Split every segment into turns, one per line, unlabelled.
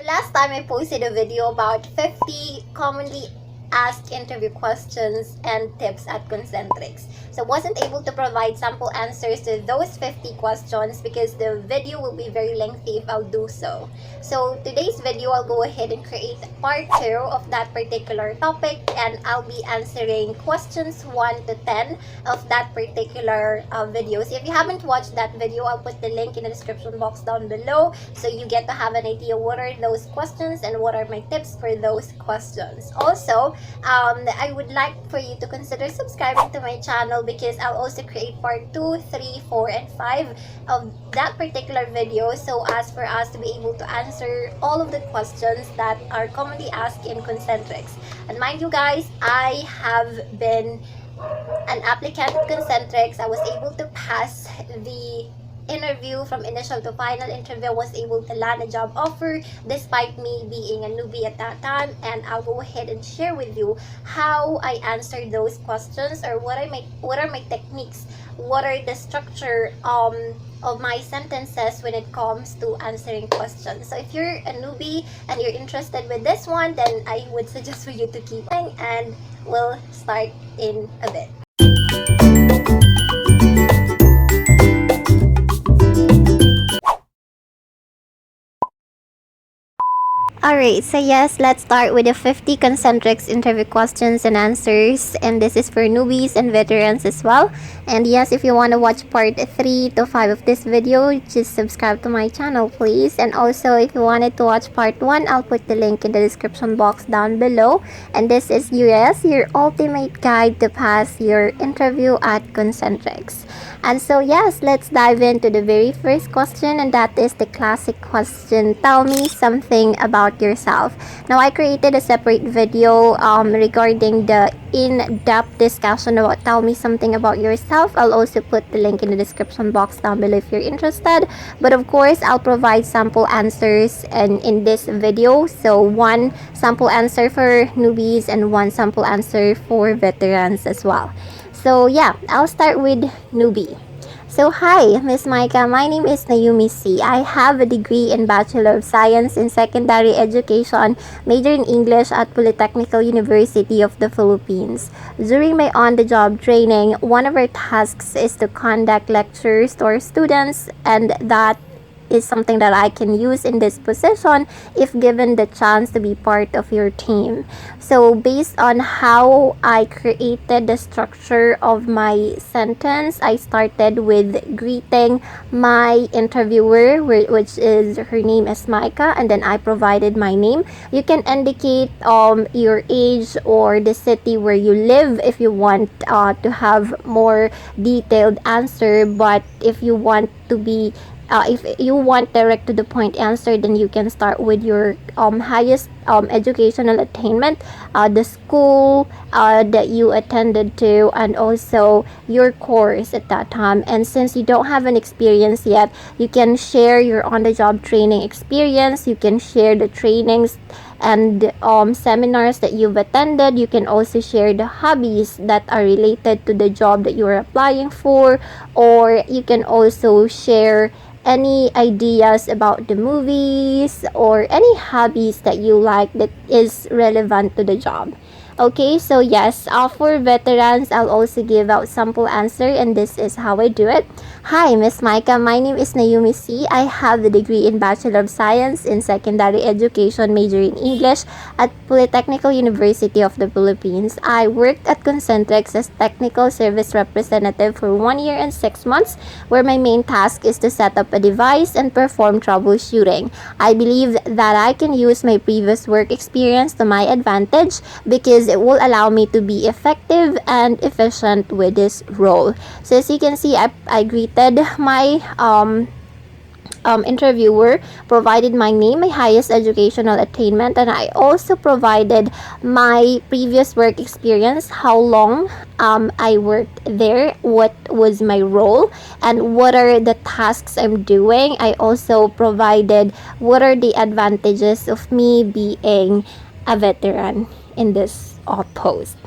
last time I posted a video about 50 commonly asked interview questions and tips at Concentrix. So wasn't able to provide sample answers to those 50 questions because the video will be very lengthy if I'll do so. So today's video, I'll go ahead and create part 2 of that particular topic, and I'll be answering questions 1 to 10 of that particular video. So if you haven't watched that video, I'll put the link in the description box down below so you get to have an idea what are those questions and what are my tips for those questions. Also, I would like for you to consider subscribing to my channel because I'll also create part 2, 3, 4, and 5 of that particular video so as for us to be able to answer all of the questions that are commonly asked in Concentrix. And mind you guys, I have been an applicant at Concentrix. I was able to pass the interview from initial to final interview, was able to land a job offer despite me being a newbie at that time. And I'll go ahead and share with you how I answered those questions, or what are my techniques, what are the structure of my sentences when it comes to answering questions. So if you're a newbie and you're interested with this one, then I would suggest for you to keep going, and we'll start in a bit. Alright, so yes, let's start with the 50 Concentrix interview questions and answers, and this is for newbies and veterans as well. And yes, if you want to watch part 3 to 5 of this video, just subscribe to my channel please. And also, if you wanted to watch part 1, I'll put the link in the description box down below. And this is your ultimate guide to pass your interview at Concentrix. And so yes, let's dive into the very first question, and that is the classic question: tell me something about yourself. Now, I created a separate video regarding the in-depth discussion about tell me something about yourself. I'll also put the link in the description box down below if you're interested. But of course, I'll provide sample answers in this video. So one sample answer for newbies and one sample answer for veterans as well. So yeah, I'll start with newbie. So hi, Miss Micah, my name is Nayumi C. I have a degree in Bachelor of Science in Secondary Education, major in English at Polytechnical University of the Philippines. During my on-the-job training, one of our tasks is to conduct lectures to our students, and that is something that I can use in this position if given the chance to be part of your team. So based on how I created the structure of my sentence, I started with greeting my interviewer, which is, her name is Micah, and then I provided my name. You can indicate your age or the city where you live if you want to have more detailed answer, but if you want to be if you want direct to the point answer, then you can start with your highest educational attainment, the school that you attended to, and also your course at that time. And since you don't have an experience yet, you can share your on-the-job training experience. You can share the trainings and seminars that you've attended. You can also share the hobbies that are related to the job that you're applying for, or you can also share any ideas about the movies or any hobbies that you like that is relevant to the job. Okay, so yes, for veterans, I'll also give out sample answer, and this is how I do it. Hi, Miss Micah, my name is Nayumi C. I have a degree in Bachelor of Science in Secondary Education, major in English at Polytechnical University of the Philippines. I worked at Concentrix as Technical Service Representative for 1 year and 6 months, where my main task is to set up a device and perform troubleshooting. I believe that I can use my previous work experience to my advantage because it will allow me to be effective and efficient with this role. So as you can see, I greeted my interviewer, provided my name, my highest educational attainment, and I also provided my previous work experience, how long I worked there, what was my role, and what are the tasks I'm doing. I also provided what are the advantages of me being a veteran in this post.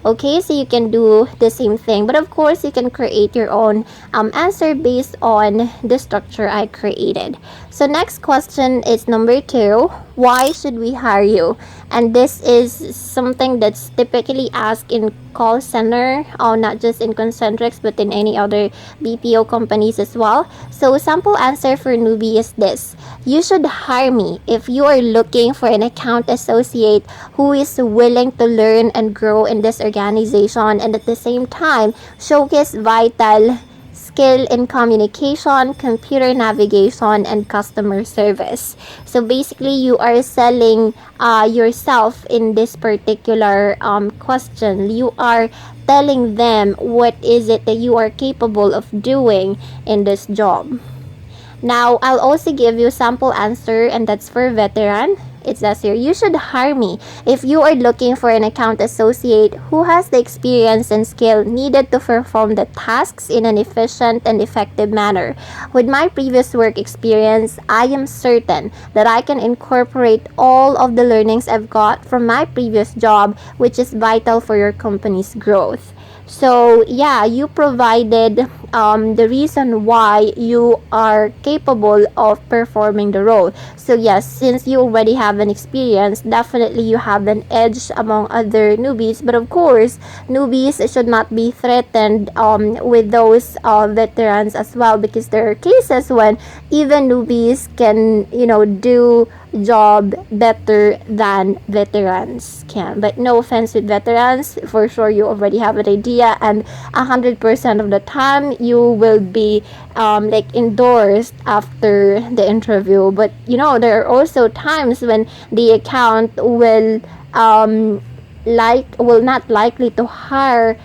Okay, so you can do the same thing, but of course you can create your own answer based on the structure I created. So next question is number 2. Why should we hire you? And this is something that's typically asked in call center, or not just in Concentrix but in any other BPO companies as well. So sample answer for newbie is this: you should hire me if you are looking for an account associate who is willing to learn and grow in this organization, and at the same time showcase vital skill in communication, computer navigation, and customer service. So basically, you are selling yourself in this particular question. You are telling them what is it that you are capable of doing in this job. Now, I'll also give you sample answer, and that's for veteran. It says here, you should hire me if you are looking for an account associate who has the experience and skill needed to perform the tasks in an efficient and effective manner. With my previous work experience, I am certain that I can incorporate all of the learnings I've got from my previous job, which is vital for your company's growth. So yeah, you provided the reason why you are capable of performing the role. So yes, since you already have an experience, definitely you have an edge among other newbies. But of course, newbies should not be threatened with those veterans as well, because there are cases when even newbies can, do job better than veterans can. But no offense with veterans, for sure you already have an idea, and 100% of the time you will be endorsed after the interview. But there are also times when the account will not likely to hire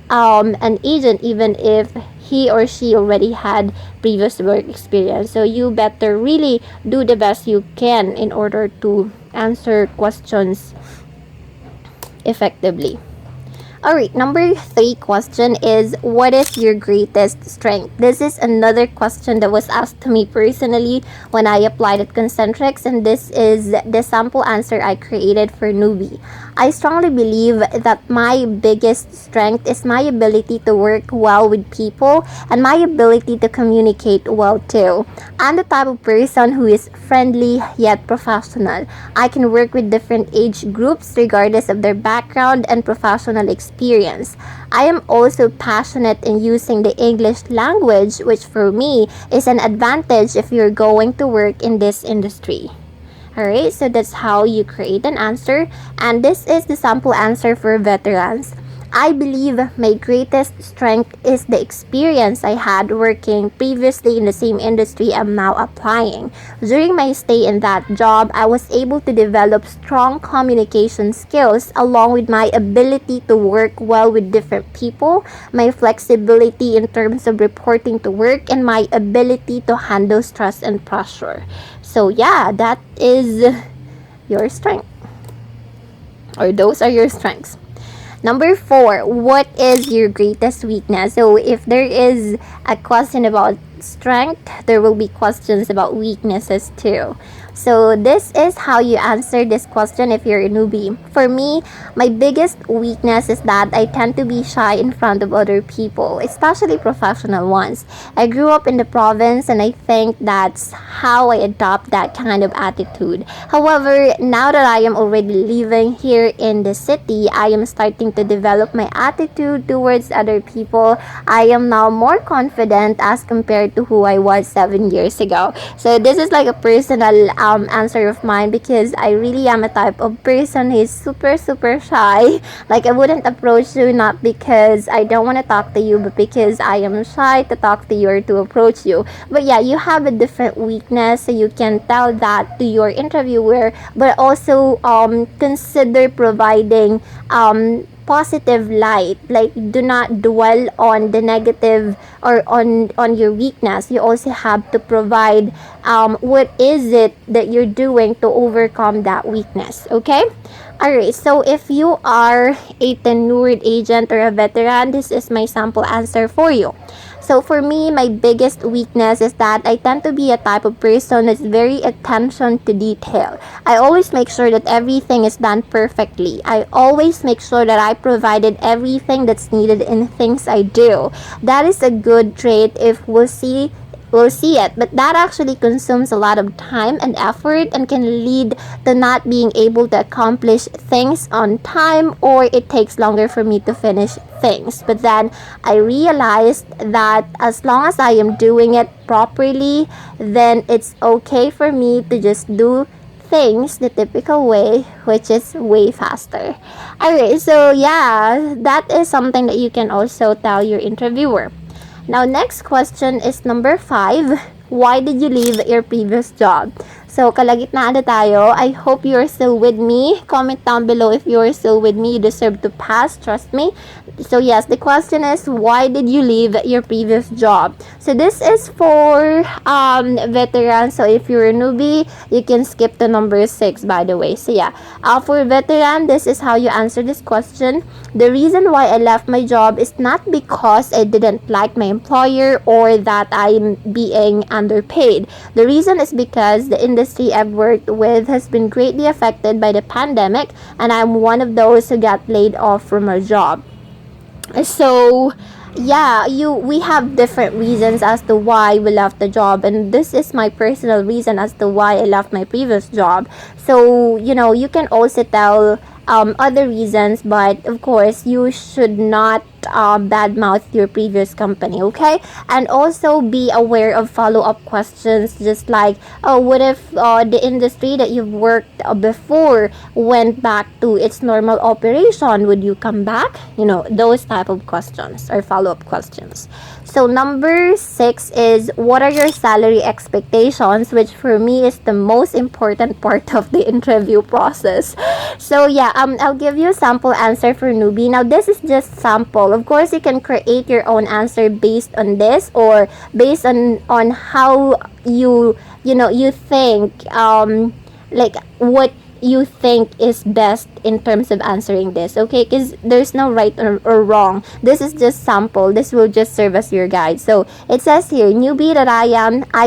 an agent even if he or she already had previous work experience. So you better really do the best you can in order to answer questions effectively. Alright, number 3 question is, what is your greatest strength? This is another question that was asked to me personally when I applied at Concentrix, and this is the sample answer I created for newbie. I strongly believe that my biggest strength is my ability to work well with people and my ability to communicate well too. I'm the type of person who is friendly yet professional. I can work with different age groups regardless of their background and professional experience. I am also passionate in using the English language, which for me is an advantage if you're going to work in this industry. Alright, so that's how you create an answer, and this is the sample answer for veterans. I believe my greatest strength is the experience I had working previously in the same industry I'm now applying. During my stay in that job, I was able to develop strong communication skills along with my ability to work well with different people, my flexibility in terms of reporting to work, and my ability to handle stress and pressure. So yeah, that is your strength, or those are your strengths. Number 4, what is your greatest weakness? So if there is a question about strength, there will be questions about weaknesses too. So this is how you answer this question if you're a newbie. For me, my biggest weakness is that I tend to be shy in front of other people, especially professional ones. I grew up in the province, and I think that's how I adopt that kind of attitude. However, now that I am already living here in the city, I am starting to develop my attitude towards other people. I am now more confident as compared to who I was 7 years ago. So this is like a personal answer of mine, because I really am a type of person who is super shy. Like, I wouldn't approach you not because I don't want to talk to you, but because I am shy to talk to you or to approach you. But yeah, you have a different weakness, so you can tell that to your interviewer, but also consider providing positive light. Like, do not dwell on the negative or on your weakness. You also have to provide what is it that you're doing to overcome that weakness. Okay, alright, so if you are a tenured agent or a veteran, this is my sample answer for you. So for me, my biggest weakness is that I tend to be a type of person that's very attention to detail. I always make sure that everything is done perfectly. I always make sure that I provided everything that's needed in things I do. That is a good trait if we'll see it, but that actually consumes a lot of time and effort and can lead to not being able to accomplish things on time, or it takes longer for me to finish things. But then I realized that as long as I am doing it properly, then it's okay for me to just do things the typical way, which is way faster. Alright, so yeah, that is something that you can also tell your interviewer. Now, next question is number 5. Why did you leave your previous job? So, kalagitnaan na tayo. I hope you're still with me. Comment down below if you're still with me. You deserve to pass, trust me. So, yes, the question is, why did you leave your previous job? So, this is for veterans. So, if you're a newbie, you can skip to number 6, by the way. So, yeah, for veteran, this is how you answer this question. The reason why I left my job is not because I didn't like my employer or that I'm being underpaid. The reason is because the industry I've worked with has been greatly affected by the pandemic, and I'm one of those who got laid off from a job. So yeah, we have different reasons as to why we left the job, and this is my personal reason as to why I left my previous job. So you can also tell other reasons, but of course you should not badmouth your previous company, okay? And also be aware of follow-up questions, just like, oh, what if the industry that you've worked before went back to its normal operation, would you come back? Those type of questions or follow-up questions. So number 6 is, what are your salary expectations, which for me is the most important part of the interview process. So yeah, I'll give you a sample answer for newbie. Now this is just sample. Of course, you can create your own answer based on this, or based on how you think, like what you think is best in terms of answering this, okay? Because there's no right or wrong. This is just sample. This will just serve as your guide. So it says here, newbie that I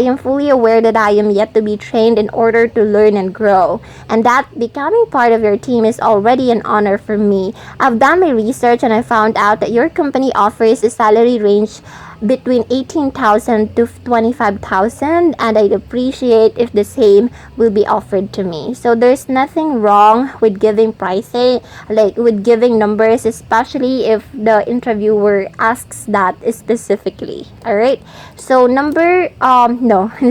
am fully aware that I am yet to be trained in order to learn and grow, and that becoming part of your team is already an honor for me. I've done my research and I found out that your company offers a salary range between 18,000 to 25,000, and I'd appreciate if the same will be offered to me. So there's nothing wrong with giving pricing, like with giving numbers, especially if the interviewer asks that specifically. All right, so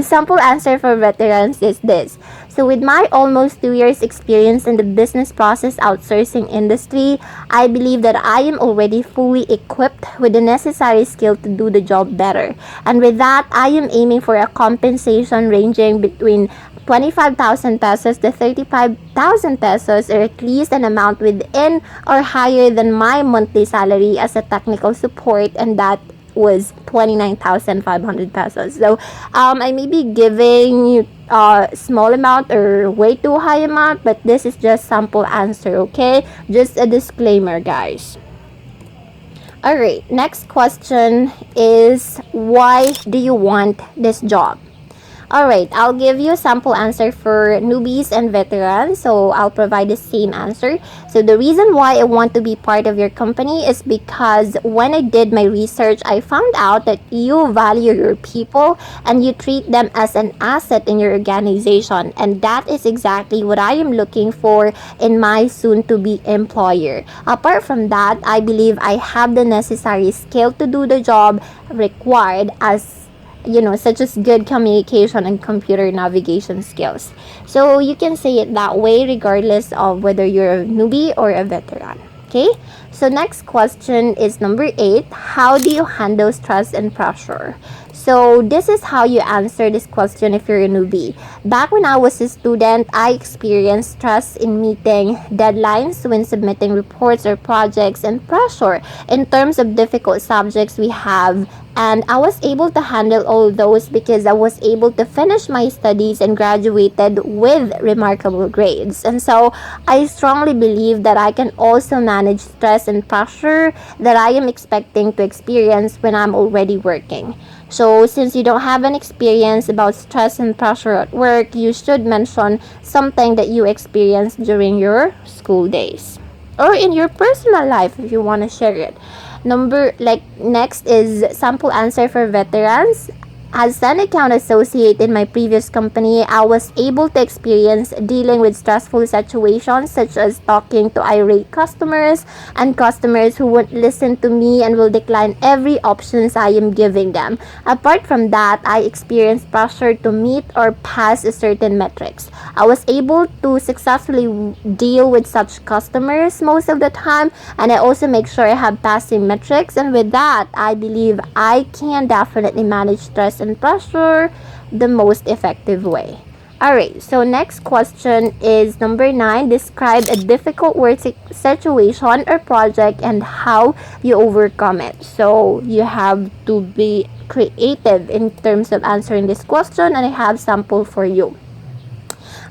sample answer for veterans is this. So with my almost 2 years experience in the business process outsourcing industry, I believe that I am already fully equipped with the necessary skill to do the job better. And with that, I am aiming for a compensation ranging between 25,000 pesos to 35,000 pesos, or at least an amount within or higher than my monthly salary as a technical support, and that was 29,500 pesos. So I may be giving small amount or way too high amount, but this is just sample answer, okay? Just a disclaimer, guys. Alright, next question is, why do you want this job? Alright, I'll give you a sample answer for newbies and veterans. So I'll provide the same answer. So the reason why I want to be part of your company is because when I did my research, I found out that you value your people and you treat them as an asset in your organization. And that is exactly what I am looking for in my soon-to-be employer. Apart from that, I believe I have the necessary skill to do the job required, as such as good communication and computer navigation skills. So you can say it that way regardless of whether you're a newbie or a veteran. Okay, so next question is number 8. How do you handle stress and pressure? So this is how you answer this question if you're a newbie. Back when I was a student, I experienced stress in meeting deadlines when submitting reports or projects, and pressure in terms of difficult subjects we have And I was able to handle all those because I was able to finish my studies and graduated with remarkable grades. And so I strongly believe that I can also manage stress and pressure that I am expecting to experience when I'm already working. So since you don't have an experience about stress and pressure at work, you should mention something that you experienced during your school days or in your personal life if you want to share it. Next is sample answer for veterans. As an account associate in my previous company, I was able to experience dealing with stressful situations such as talking to irate customers and customers who won't listen to me and will decline every options I am giving them. Apart from that, I experienced pressure to meet or pass certain metrics. I was able to successfully deal with such customers most of the time, and I also make sure I have passing metrics, and with that, I believe I can definitely manage stress and pressure the most effective way. Alright, so next question is number 9. Describe a difficult work situation or project and how you overcome it. So you have to be creative in terms of answering this question, and I have sample for you.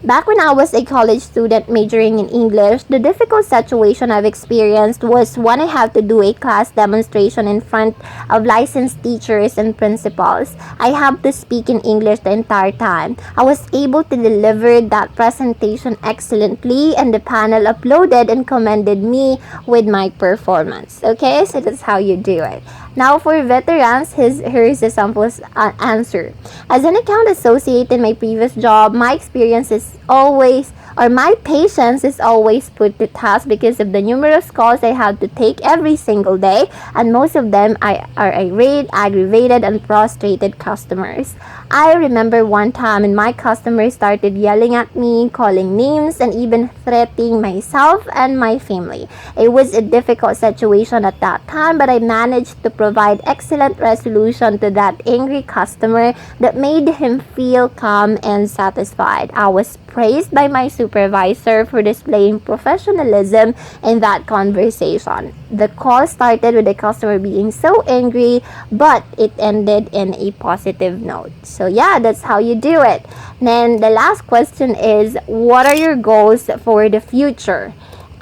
Back when I was a college student majoring in English, the difficult situation I've experienced was when I had to do a class demonstration in front of licensed teachers and principals. I had to speak in English the entire time. I was able to deliver that presentation excellently, and the panel applauded and commended me with my performance. Okay, so that's how you do it. Now for veterans, here's a sample answer. As an account associate in my previous job, my experience is always, or my patience is always put to task because of the numerous calls I had to take every single day, and most of them are irate, aggravated, and frustrated customers. I remember one time when my customers started yelling at me, calling names, and even threatening myself and my family. It was a difficult situation at that time, but I managed to provide excellent resolution to that angry customer that made him feel calm and satisfied. I was praised by my supervisor for displaying professionalism in that conversation. The call started with the customer being so angry, but it ended in a positive note. So yeah, that's how you do it. Then the last question is, what are your goals for the future?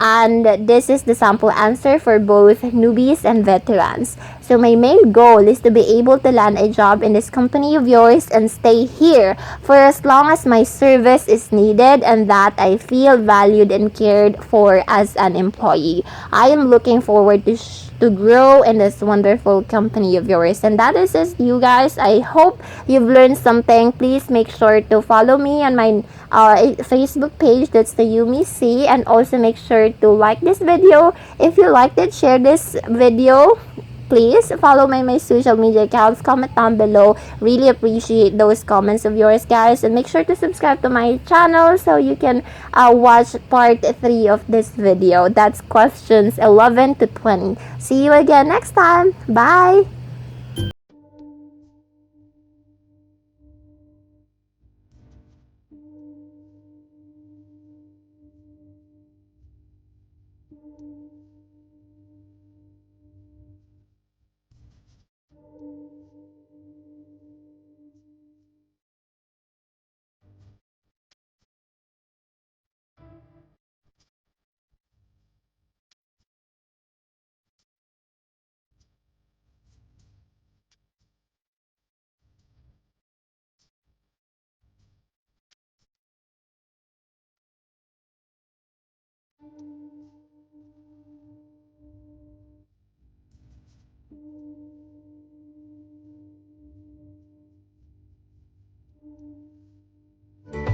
And this is the sample answer for both newbies and veterans. So my main goal is to be able to land a job in this company of yours and stay here for as long as my service is needed and that I feel valued and cared for as an employee. I am looking forward to grow in this wonderful company of yours. And that is it, you guys. I hope you've learned something. Please make sure to follow me on my Facebook page, that's the Nayumi C, and also make sure to like this video. If you liked it, share this video. Please follow my social media accounts, comment down below. Really appreciate those comments of yours, guys, and make sure to subscribe to my channel so you can watch part 3 of this video. That's questions 11 to 20. See you again next time. Bye.